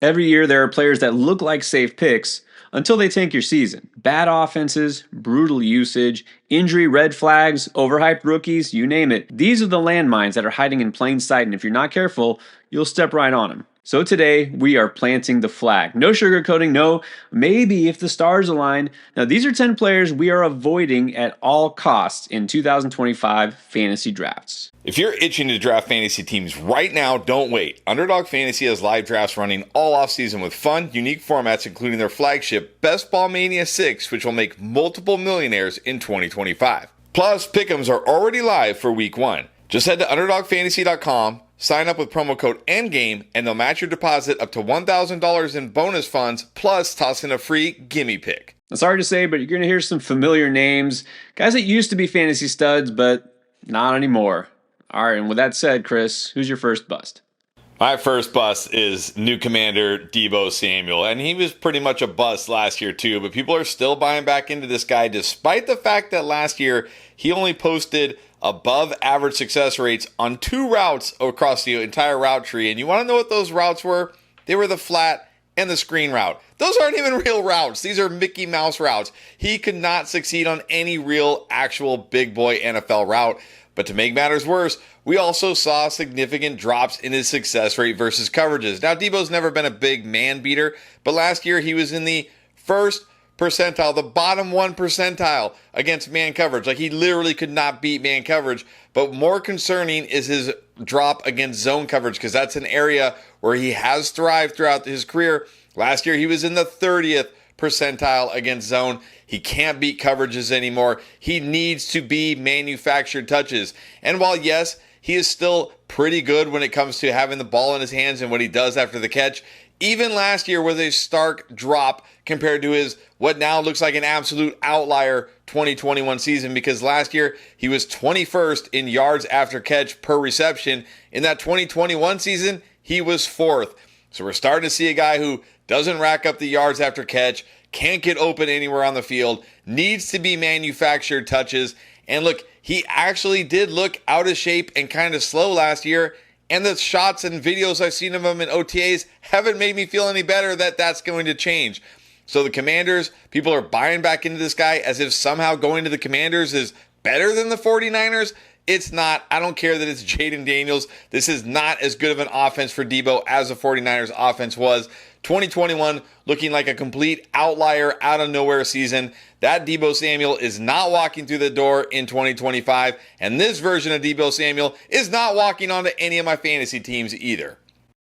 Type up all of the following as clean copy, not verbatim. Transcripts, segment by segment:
Every year, there are players that look like safe picks until they tank your season. Bad offenses, brutal usage, injury red flags, overhyped rookies, you name it. These are the landmines that are hiding in plain sight, and if you're not careful, you'll step right on them. So today, we are planting the flag. No sugarcoating, no maybe if the stars align. Now, these are 10 players we are avoiding at all costs in 2025 fantasy drafts. If you're itching to draft fantasy teams right now, don't wait. Underdog Fantasy has live drafts running all offseason with fun, unique formats, including their flagship Best Ball Mania 6, which will make multiple millionaires in 2025. Plus, pick'ems are already live for week 1. Just head to UnderdogFantasy.com, sign up with promo code ENDGAME, and they'll match your deposit up to $1,000 in bonus funds, plus toss in a free gimme pick. It's hard to say, but you're going to hear some familiar names. Guys that used to be fantasy studs, but not anymore. All right, and with that said, Chris, who's your first bust? My first bust is new commander Deebo Samuel, and he was pretty much a bust last year too, but people are still buying back into this guy despite the fact that last year he only posted above average success rates on 2 routes across the entire route tree. And you want to know what those routes were? They were the flat and the screen route. Those aren't even real routes. These are Mickey Mouse routes. He could not succeed on any real, actual big boy NFL route. But to make matters worse, we also saw significant drops in his success rate versus coverages. Now, Deebo's never been a big man beater, but last year he was in the first percentile, the bottom 1 percentile against man coverage. Like, he literally could not beat man coverage. But more concerning is his drop against zone coverage, because that's an area where he has thrived throughout his career. Last year, he was in the 30th percentile against zone. He can't beat coverages anymore. He needs to be manufactured touches. And while, yes, he is still pretty good when it comes to having the ball in his hands and what he does after the catch, even last year was a stark drop compared to his what now looks like an absolute outlier 2021 season, because last year he was 21st in yards after catch per reception. In that 2021 season, he was 4th. So we're starting to see a guy who doesn't rack up the yards after catch, can't get open anywhere on the field, needs to be manufactured touches. And look, he actually did look out of shape and kind of slow last year. And the shots and videos I've seen of him in OTAs haven't made me feel any better that that's going to change. So the Commanders, people are buying back into this guy as if somehow going to the Commanders is better than the 49ers. It's not. I don't care that it's Jaden Daniels. This is not as good of an offense for Deebo as the 49ers offense was. 2021 looking like a complete outlier out of nowhere season. That Deebo Samuel is not walking through the door in 2025. And this version of Deebo Samuel is not walking onto any of my fantasy teams either.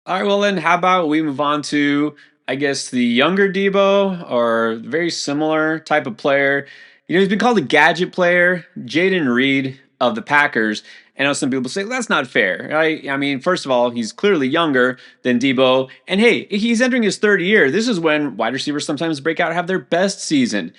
All right, well then, how about we move on to, I guess, the younger Deebo, or very similar type of player. You know, he's been called a gadget player, Jaden Reed of the Packers. I know some people say that's not fair, right? I mean, first of all, he's clearly younger than Deebo, and hey, he's entering his 3rd year. This is when wide receivers sometimes break out and have their best season.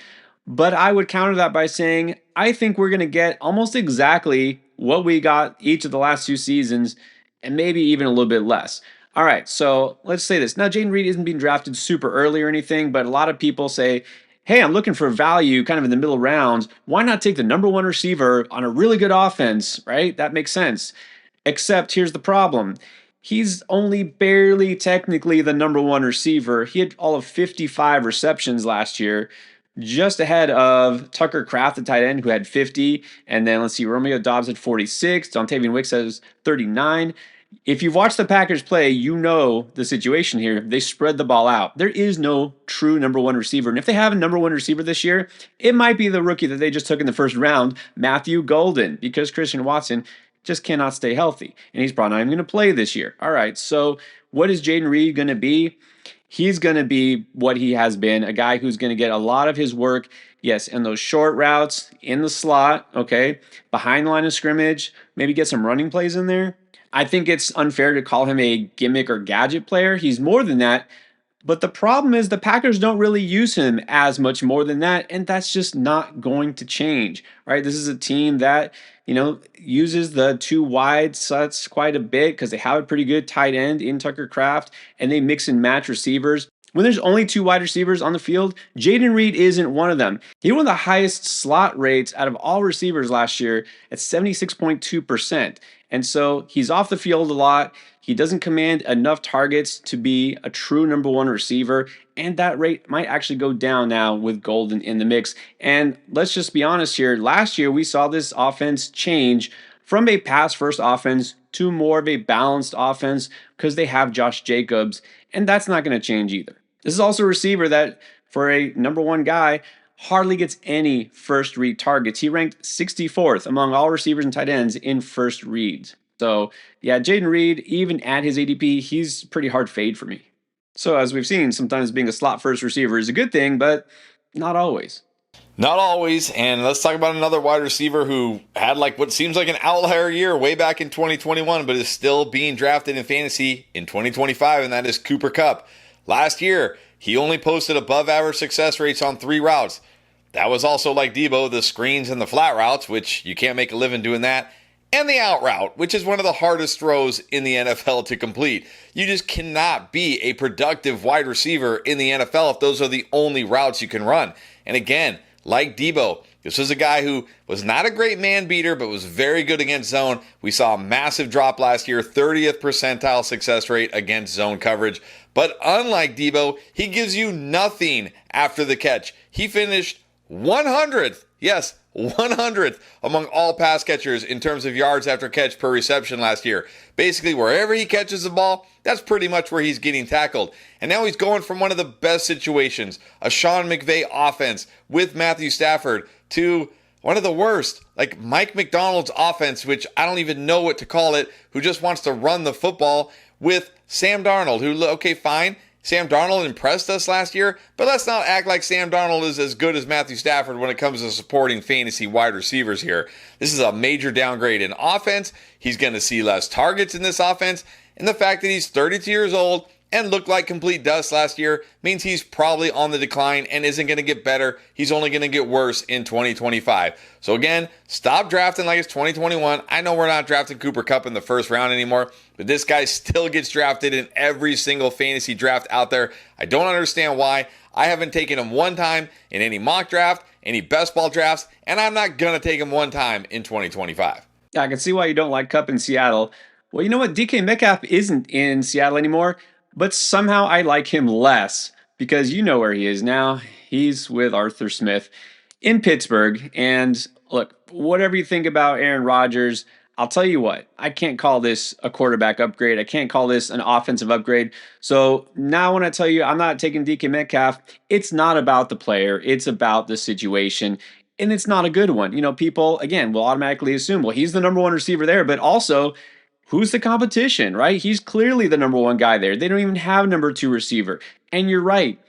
But I would counter that by saying I think we're going to get almost exactly what we got each of the last 2 seasons, and maybe even a little bit less. All right, so let's say this. Now, Jaden Reed isn't being drafted super early or anything, but a lot of people say, hey, I'm looking for value kind of in the middle rounds. Why not take the number 1 receiver on a really good offense, right? That makes sense. Except here's the problem. He's only barely technically the number 1 receiver. He had all of 55 receptions last year, just ahead of Tucker Kraft, the tight end, who had 50. And then let's see, Romeo Doubs had 46. Dontavian Wicks has 39. If you've watched the Packers play, you know the situation here. They spread the ball out. There is no true number 1 receiver. And if they have a number 1 receiver this year, it might be the rookie that they just took in the first round, Matthew Golden, because Christian Watson just cannot stay healthy. And he's probably not even going to play this year. All right, so what is Jaden Reed going to be? He's going to be what he has been, a guy who's going to get a lot of his work, yes, in those short routes, in the slot, okay, behind the line of scrimmage, maybe get some running plays in there. I think it's unfair to call him a gimmick or gadget player. He's more than that. But the problem is the Packers don't really use him as much more than that, and that's just not going to change, right? This is a team that, uses the 2 wide sets quite a bit because they have a pretty good tight end in Tucker Kraft, and they mix and match receivers. When there's only 2 wide receivers on the field, Jaden Reed isn't one of them. He had one of the highest slot rates out of all receivers last year at 76.2%. And so he's off the field a lot. He doesn't command enough targets to be a true number one receiver, and that rate might actually go down now with Golden in the mix. And let's just be honest here. Last year, we saw this offense change from a pass first offense to more of a balanced offense because they have Josh Jacobs, and that's not going to change either. This is also a receiver that, for a number one guy, hardly gets any first read targets. He ranked 64th among all receivers and tight ends in first reads. So, yeah, Jayden Reed, even at his ADP, he's pretty hard fade for me. So, as we've seen, sometimes being a slot first receiver is a good thing, but not always. Not always. And let's talk about another wide receiver who had like what seems like an outlier year way back in 2021, but is still being drafted in fantasy in 2025, and that is Cooper Kupp. Last year, he only posted above average success rates on 3 routes. That was also, like Debo, the screens and the flat routes, which you can't make a living doing that, and the out route, which is one of the hardest throws in the NFL to complete. You just cannot be a productive wide receiver in the NFL if those are the only routes you can run. And again, like Debo, this was a guy who was not a great man beater, but was very good against zone. We saw a massive drop last year, 30th percentile success rate against zone coverage. But unlike Debo, he gives you nothing after the catch. He finished 100th. Yes, 100th among all pass catchers in terms of yards after catch per reception last year. Basically, wherever he catches the ball, that's pretty much where he's getting tackled. And now he's going from one of the best situations, a Sean McVay offense with Matthew Stafford, to one of the worst, like Mike McDonald's offense, which I don't even know what to call it, who just wants to run the football, with Sam Darnold, who, okay, fine, Sam Darnold impressed us last year, but let's not act like Sam Darnold is as good as Matthew Stafford when it comes to supporting fantasy wide receivers here. This is a major downgrade in offense. He's going to see less targets in this offense, and the fact that he's 32 years old and looked like complete dust last year means he's probably on the decline and isn't going to get better. He's only going to get worse in 2025. So again, stop drafting like it's 2021. I know we're not drafting Cooper Kupp in the first round anymore, but this guy still gets drafted in every single fantasy draft out there. I don't understand why. I haven't taken him one time in any mock draft, any best ball drafts, and I'm not going to take him one time in 2025. Yeah, I can see why you don't like Kupp in Seattle. Well, you know what? DK Metcalf isn't in Seattle anymore, but somehow I like him less because you know where he is now. He's with Arthur Smith in Pittsburgh. And look, whatever you think about Aaron Rodgers, I'll tell you what, I can't call this a quarterback upgrade. I can't call this an offensive upgrade. So now when I tell you I'm not taking DK Metcalf, it's not about the player. It's about the situation. And it's not a good one. You know, people, again, will automatically assume, well, he's the number one receiver there, but also, who's the competition, right? He's clearly the number one guy there. They don't even have number two receiver. And you're right.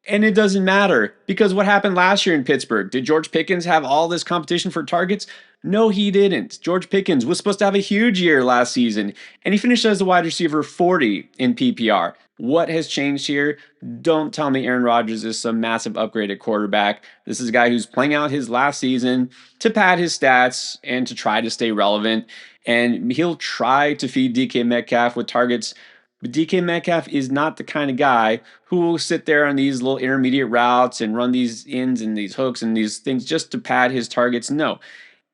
And it doesn't matter because what happened last year in Pittsburgh? Did George Pickens have all this competition for targets? No, he didn't. George Pickens was supposed to have a huge year last season, and he finished as the wide receiver 40 in PPR. What has changed here? Don't tell me Aaron Rodgers is some massive upgrade at quarterback. This is a guy who's playing out his last season to pad his stats and to try to stay relevant. And he'll try to feed DK Metcalf with targets. But DK Metcalf is not the kind of guy who will sit there on these little intermediate routes and run these ins and these hooks and these things just to pad his targets. No,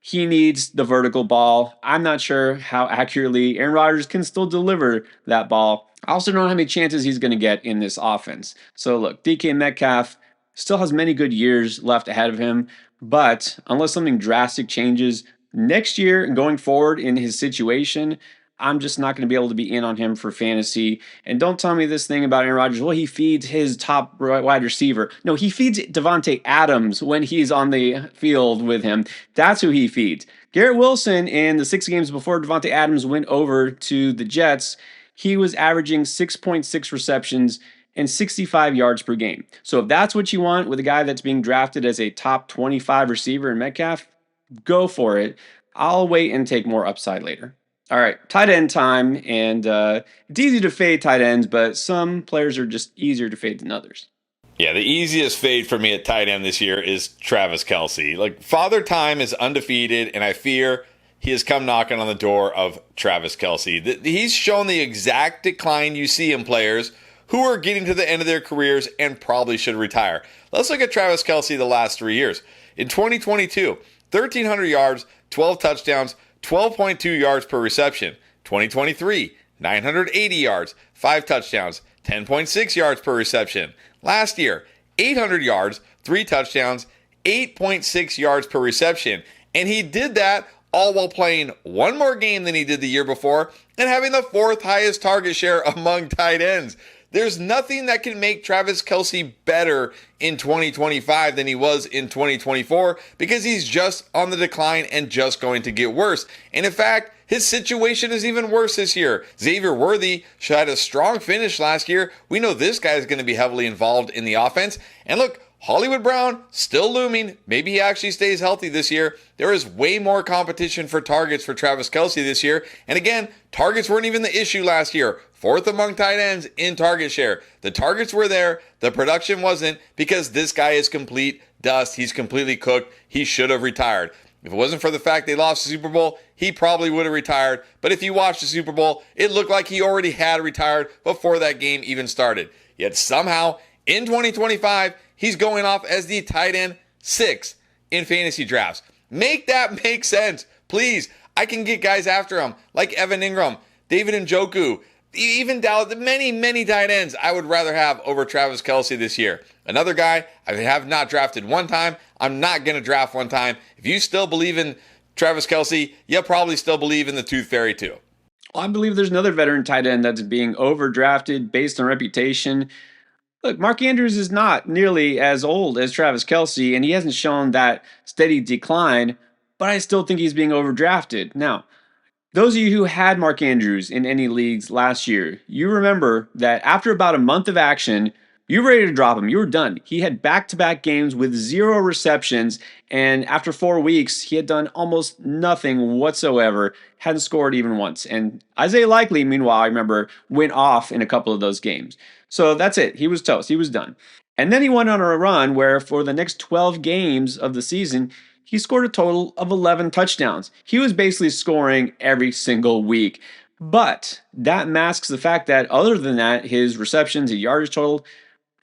he needs the vertical ball. I'm not sure how accurately Aaron Rodgers can still deliver that ball. I also don't know how many chances he's going to get in this offense. So look, DK Metcalf still has many good years left ahead of him, but unless something drastic changes next year and going forward in his situation, I'm just not going to be able to be in on him for fantasy. And don't tell me this thing about Aaron Rodgers. Well, he feeds his top wide receiver. No, he feeds Devontae Adams when he's on the field with him. That's who he feeds. Garrett Wilson, in the 6 games before Devontae Adams went over to the Jets, he was averaging 6.6 receptions and 65 yards per game. So if that's what you want with a guy that's being drafted as a top 25 receiver in Metcalf, go for it. I'll wait and take more upside later. All right, tight end time, and it's easy to fade tight ends, but some players are just easier to fade than others. Yeah, the easiest fade for me at tight end this year is Travis Kelce. Like, Father Time is undefeated, and I fear he has come knocking on the door of Travis Kelce. He's shown the exact decline you see in players who are getting to the end of their careers and probably should retire. Let's look at Travis Kelce the last 3 years. In 2022, 1,300 yards, 12 touchdowns, 12.2 yards per reception. 2023, 980 yards, 5 touchdowns, 10.6 yards per reception. Last year, 800 yards, 3 touchdowns, 8.6 yards per reception. And he did that all while playing one more game than he did the year before and having the 4th highest target share among tight ends. There's nothing that can make Travis Kelce better in 2025 than he was in 2024 because he's just on the decline and just going to get worse. And in fact, his situation is even worse this year. Xavier Worthy had a strong finish last year. We know this guy is going to be heavily involved in the offense. And look, Hollywood Brown still looming. Maybe he actually stays healthy this year. There is way more competition for targets for Travis Kelce this year. And again, targets weren't even the issue last year. 4th among tight ends in target share. The targets were there. The production wasn't because this guy is complete dust. He's completely cooked. He should have retired. If it wasn't for the fact they lost the Super Bowl, he probably would have retired. But if you watched the Super Bowl, it looked like he already had retired before that game even started. Yet somehow, in 2025, he's going off as the tight end 6 in fantasy drafts. Make that make sense. Please, I can get guys after him like Evan Ingram, David Njoku, even Dallas, many tight ends I would rather have over Travis Kelce this year. Another guy I have not drafted one time. I'm not going to draft one time. If you still believe in Travis Kelce, you probably still believe in the Tooth Fairy too. I believe there's another veteran tight end that's being overdrafted based on reputation. Look, Mark Andrews is not nearly as old as Travis Kelce, and he hasn't shown that steady decline, but I still think he's being overdrafted. Now, those of you who had Mark Andrews in any leagues last year, you remember that after about a month of action, you were ready to drop him. You were done. He had back-to-back games with 0 receptions, and after 4 weeks, he had done almost nothing whatsoever, hadn't scored even once. And Isaiah Likely, meanwhile, I remember, went off in a couple of those games. So that's it. He was toast. He was done. And then he went on a run where for the next 12 games of the season, he scored a total of 11 touchdowns. He was basically scoring every single week. But that masks the fact that other than that, his receptions, his yardage total,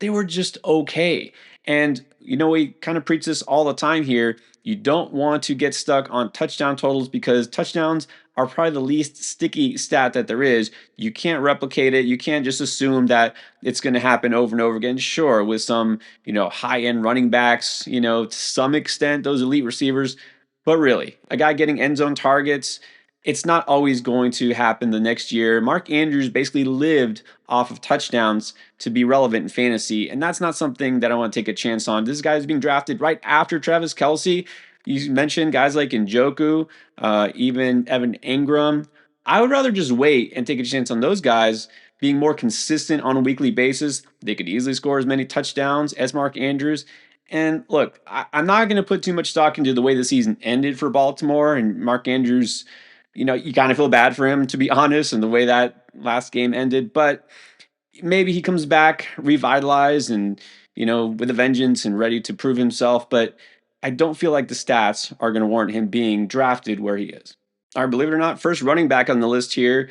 they were just okay. And, we kind of preach this all the time here. You don't want to get stuck on touchdown totals because touchdowns are probably the least sticky stat that there is. You can't replicate it. You can't just assume that it's going to happen over and over again. Sure, with some, high-end running backs, to some extent, those elite receivers. But really, a guy getting end zone targets, it's not always going to happen the next year. Mark Andrews basically lived off of touchdowns to be relevant in fantasy, and that's not something that I want to take a chance on. This guy is being drafted right after Travis Kelce. You mentioned guys like Njoku, even Evan Ingram. I would rather just wait and take a chance on those guys being more consistent on a weekly basis. They could easily score as many touchdowns as Mark Andrews. And look, I'm not going to put too much stock into the way the season ended for Baltimore and Mark Andrews. You kind of feel bad for him, to be honest, and the way that last game ended. But maybe he comes back revitalized and, with a vengeance and ready to prove himself. But I don't feel like the stats are going to warrant him being drafted where he is. All right, believe it or not, first running back on the list here.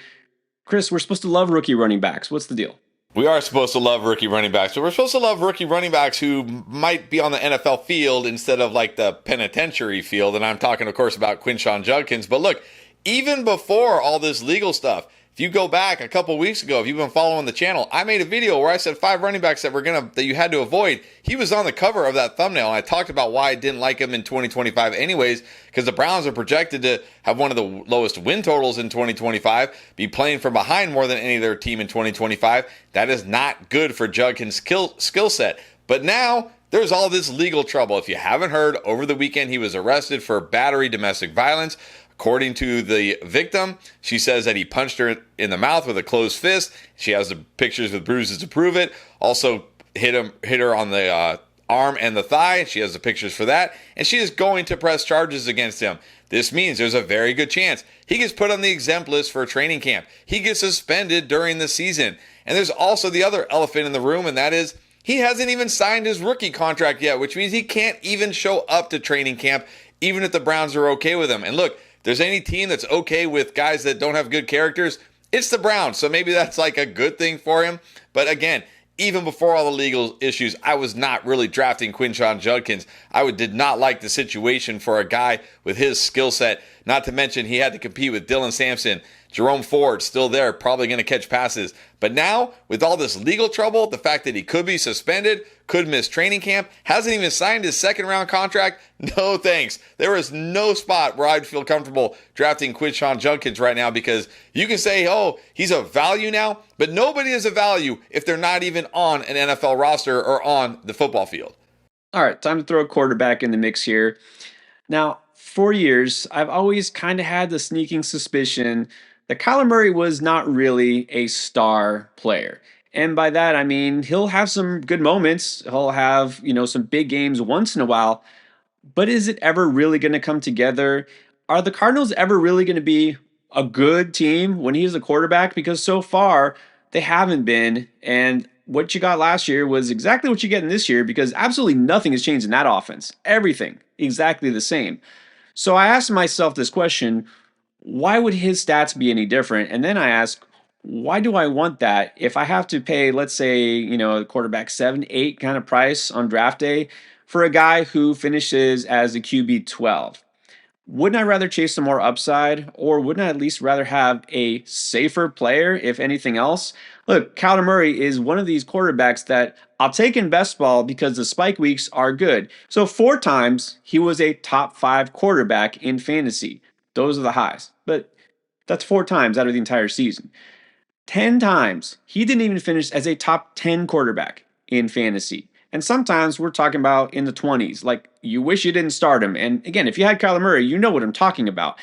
Chris, we're supposed to love rookie running backs. What's the deal? We are supposed to love rookie running backs, but we're supposed to love rookie running backs who might be on the NFL field instead of like the penitentiary field. And I'm talking, of course, about Quinshon Judkins. But look, even before all this legal stuff, if you go back a couple weeks ago, if you've been following the channel, I made a video where I said 5 running backs that you had to avoid. He was on the cover of that thumbnail, and I talked about why I didn't like him in 2025 anyways, because the Browns are projected to have one of the lowest win totals in 2025, be playing from behind more than any other team in 2025. That is not good for Judkins' skill set. But now there's all this legal trouble. If you haven't heard, over the weekend he was arrested for battery, domestic violence. According to the victim, she says that he punched her in the mouth with a closed fist. She has the pictures with bruises to prove it. Also hit her on the arm and the thigh. She has the pictures for that. And she is going to press charges against him. This means there's a very good chance he gets put on the exempt list for training camp. He gets suspended during the season. And there's also the other elephant in the room, and that is he hasn't even signed his rookie contract yet, which means he can't even show up to training camp, even if the Browns are okay with him. And look, there's any team that's okay with guys that don't have good characters, it's the Browns. So maybe that's like a good thing for him. But again, even before all the legal issues, I was not really drafting Quinshon Judkins. I did not like the situation for a guy with his skill set. Not to mention he had to compete with Dylan Sampson, Jerome Ford still there, probably going to catch passes. But now, with all this legal trouble, the fact that he could be suspended, could miss training camp, hasn't even signed his second round contract, no thanks. There is no spot where I'd feel comfortable drafting Quinshon Judkins right now, because you can say, oh, he's a value now, but nobody is a value if they're not even on an NFL roster or on the football field. All right, time to throw a quarterback in the mix here. Now, for years, I've always kind of had the sneaking suspicion that Kyler Murray was not really a star player. And by that, I mean, he'll have some good moments. He'll have, some big games once in a while. But is it ever really going to come together? Are the Cardinals ever really going to be a good team when he's a quarterback? Because so far, they haven't been. And what you got last year was exactly what you get in this year, because absolutely nothing has changed in that offense. Everything exactly the same. So I asked myself this question: why would his stats be any different? And then I ask, why do I want that if I have to pay, let's say, a quarterback 7, 8 kind of price on draft day for a guy who finishes as a QB 12? Wouldn't I rather chase some more upside, or wouldn't I at least rather have a safer player, if anything else? Look, Kyler Murray is one of these quarterbacks that I'll take in best ball because the spike weeks are good. So 4 times he was a top 5 quarterback in fantasy. Those are the highs. But that's 4 times out of the entire season. 10 times he didn't even finish as a top 10 quarterback in fantasy. And sometimes we're talking about in the 20s. Like, you wish you didn't start him. And again, if you had Kyler Murray, you know what I'm talking about.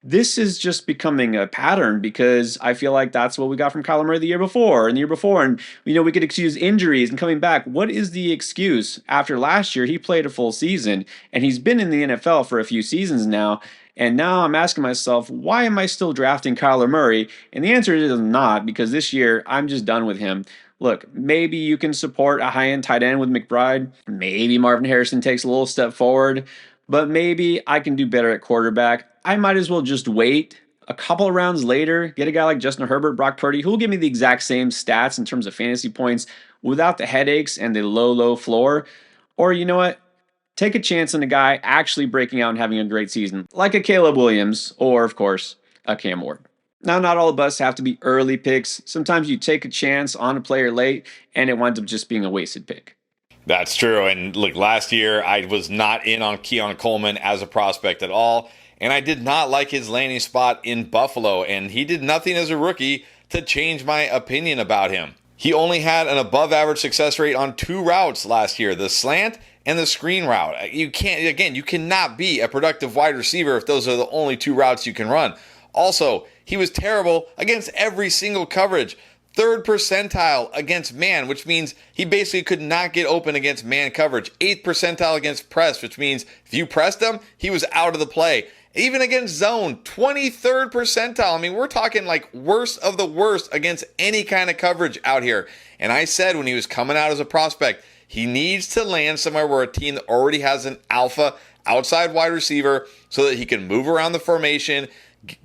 This is just becoming a pattern, because I feel like that's what we got from Kyler Murray the year before and the year before. And, we could excuse injuries and coming back. What is the excuse? After last year, he played a full season and he's been in the NFL for a few seasons now. And now I'm asking myself, why am I still drafting Kyler Murray? And the answer is not, because this year I'm just done with him. Look, maybe you can support a high-end tight end with McBride. Maybe Marvin Harrison takes a little step forward, but maybe I can do better at quarterback. I might as well just wait a couple of rounds later, get a guy like Justin Herbert, Brock Purdy, who will give me the exact same stats in terms of fantasy points without the headaches and the low floor. Or you know what? Take a chance on a guy actually breaking out and having a great season, like a Caleb Williams or, of course, a Cam Ward. Now, not all of us have to be early picks. Sometimes you take a chance on a player late, and it winds up just being a wasted pick. That's true. And look, last year I was not in on Keon Coleman as a prospect at all. And I did not like his landing spot in Buffalo. And he did nothing as a rookie to change my opinion about him. He only had an above average success rate on 2 routes last year, the slant and the screen route. You cannot be a productive wide receiver if those are the only 2 routes you can run. Also, he was terrible against every single coverage. 3rd percentile against man, which means he basically could not get open against man coverage. 8th percentile against press, which means if you pressed him, he was out of the play. Even against zone, 23rd percentile. I mean, we're talking like worst of the worst against any kind of coverage out here. And I said when he was coming out as a prospect, he needs to land somewhere where a team that already has an alpha outside wide receiver so that he can move around the formation,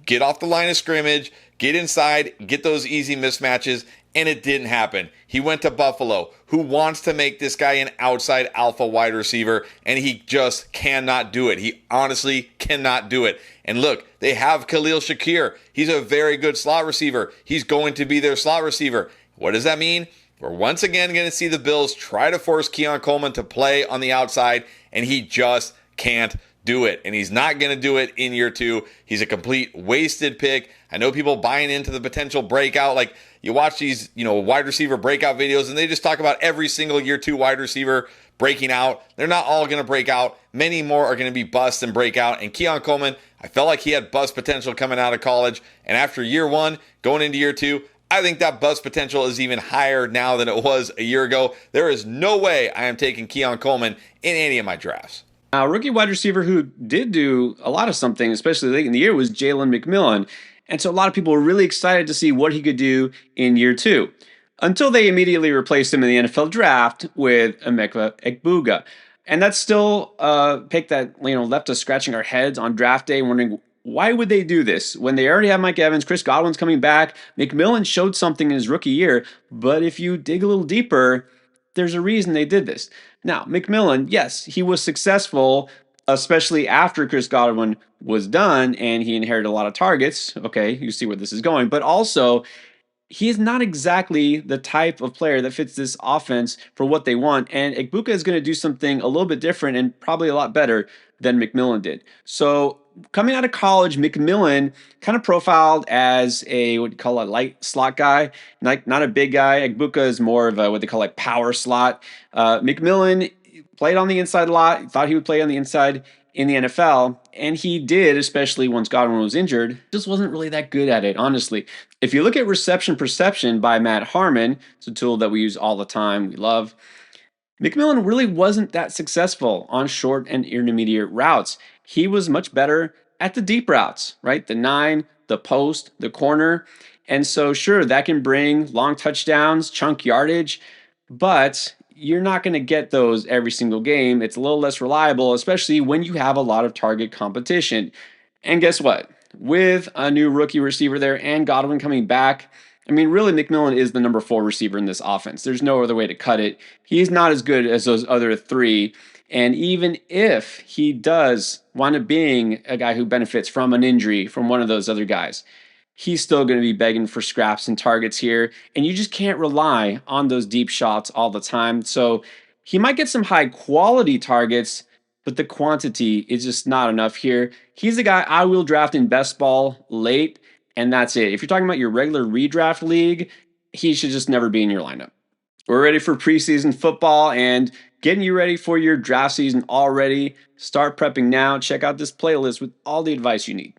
get off the line of scrimmage, get inside, get those easy mismatches, and it didn't happen. He went to Buffalo, who wants to make this guy an outside alpha wide receiver, and he just cannot do it. He honestly cannot do it. And look, they have Khalil Shakir. He's a very good slot receiver. He's going to be their slot receiver. What does that mean? We're once again going to see the Bills try to force Keon Coleman to play on the outside, and he just can't do it. And he's not going to do it in year 2. He's a complete wasted pick. I know people buying into the potential breakout. Like, you watch these, wide receiver breakout videos, and they just talk about every single year 2 wide receiver breaking out. They're not all going to break out. Many more are going to be bust and break out. And Keon Coleman, I felt like he had bust potential coming out of college. And after year 1, going into year 2, I think that bust potential is even higher now than it was a year ago. There is no way I am taking Keon Coleman in any of my drafts. A rookie wide receiver who did do a lot of something, especially late in the year, was Jalen McMillan. And so a lot of people were really excited to see what he could do in year 2, until they immediately replaced him in the NFL draft with Emeka Egbuka. And that's still a pick that left us scratching our heads on draft day, wondering, why would they do this when they already have Mike Evans? Chris Godwin's coming back. McMillan showed something in his rookie year, but if you dig a little deeper, there's a reason they did this. Now, McMillan, yes, he was successful especially after Chris Godwin was done and he inherited a lot of targets. Okay, you see where this is going. But also, he is not exactly the type of player that fits this offense for what they want. And Egbuka is going to do something a little bit different and probably a lot better than McMillan did. So coming out of college, McMillan kind of profiled as a what you call a light slot guy, like not a big guy. Egbuka is more of a what they call like power slot. McMillan played on the inside a lot. Thought he would play on the inside in the NFL, and he did, especially once Godwin was injured. Just wasn't really that good at it, honestly. If you look at reception perception by Matt Harmon, it's a tool that we use all the time, we love. McMillan really wasn't that successful on short and intermediate routes. He was much better at the deep routes, right? The nine, the post, the corner. And so, sure, that can bring long touchdowns, chunk yardage, but you're not going to get those every single game. It's a little less reliable, especially when you have a lot of target competition. And guess what? With a new rookie receiver there and Godwin coming back, I mean, really, McMillan is the number 4 receiver in this offense. There's no other way to cut it. He's not as good as those other 3. And even if he does wind up being a guy who benefits from an injury from one of those other guys, he's still going to be begging for scraps and targets here. And you just can't rely on those deep shots all the time. So he might get some high quality targets, but the quantity is just not enough here. He's the guy I will draft in best ball late, and that's it. If you're talking about your regular redraft league, he should just never be in your lineup. We're ready for preseason football and getting you ready for your draft season already. Start prepping now. Check out this playlist with all the advice you need.